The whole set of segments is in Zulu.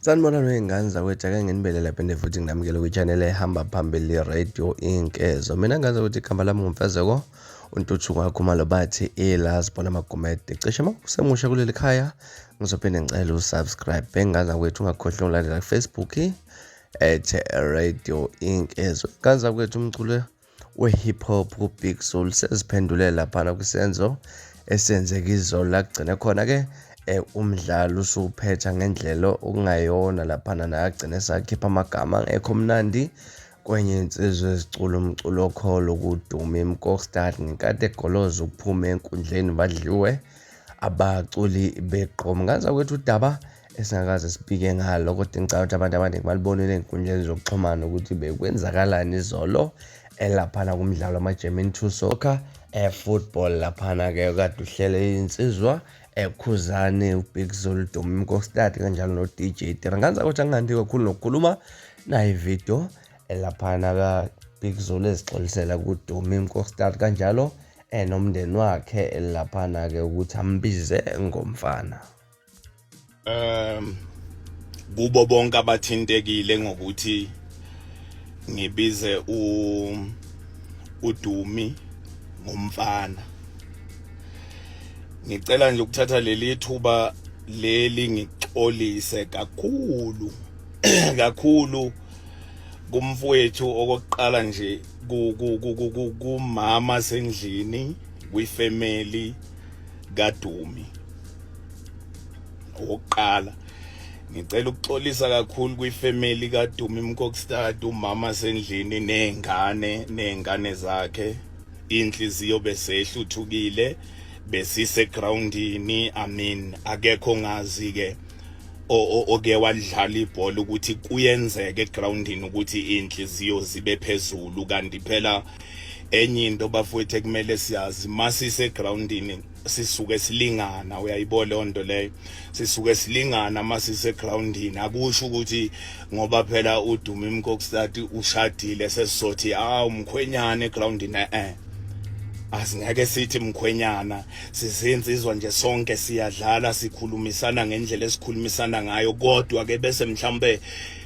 Sanibona noyingane zakwethu ake nginibelela phinde futhi nginamukele kwi-channel ehamba phambili Radio Inkezo. Mina ngazi ukuthi igama lami ngumfezeko untuthu kwakhuma lo bathi ilazi bona magumede. Cishe makusemusha kuleli khaya ngizophinde ngicela usubscribe. Bengazi kwethu ungakhohlwa ulandela ku-Facebook @Radio Inkezo. Ngazi kwethu umculo we-hip hop ku-Big Soul seziphendulela lapha kwisenzo esenzeka izolo la kugcina khona ke umdlalo usuphetha ngendlela okungayona lapha nagcina sakhipha amagama angekho mnandi kwenye insizwe ezicula umculo okholo kuduma eMkokstad ngikade egoloza ukuphuma enkundleni badliwe abaculi beqhoma. Ngaza kwethu udaba esingakaze sipike ngalo kodwa ngicabanga ukuthi abantu abaningi balibonile enkundleni zokuxhumana ukuthi bekwenzakalani izolo elaphana kumdlalo ama-German 2 soccer football laphana ke kade uhlele insizwa Khuzani uBig Soul Duma eMkokstad kanjalo no DJ Tira. Ngaza ukuthi angihandi kakhulu nokukhuluma nayi video elaphana ka Big Soul ezixolisela kuDuma eMkokstad kanjalo nomndeni wakhe laphana ke ukuthi ambize ngomfana. Kubo bonke abathintekile ngokuthi ngibize uDumi ngomfana. Ngicela nje ukuthatha leli thuba leli ngixolise kakhulu kumfowethu okokuqala nje kumama sendlini kwifamily kaDumi. Oqala ngicela ukuxolisa kakhulu kwifamily kaDumi eMkokstad, umama sendlini nengane zakhe. Inhliziyo besehluthukile besise groundini. Akekho ngazi ke oke wadlala ibhola ukuthi kuyenzeka egroundini ukuthi inhliziyo zibe phezulu, kanti phela enye into bafowethu ekumele siyazi masise groundini sisuke silingana. Uyayibona lonto leyo, sisuke silingana masise groundini. Akusho ukuthi ngoba phela uDumi eMkokstad ushadile sesizothi umkhwenyana egroundini. Asingeke sithi mkhwenyana, sizinsizwa nje sonke siyadlala sikhulumisana ngendlela esikhulumisana ngayo, kodwa ke bese mhlambe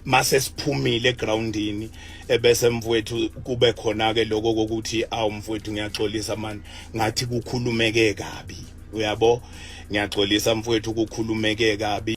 mase siphumile egroundini ebese mfowethu kube khona ke lokho kokuthi mfowethu ngiyaxolisa man ngathi kukhulumeke kabi. Uyabo, ngiyaxolisa mfowethu kukhulumeke kabi.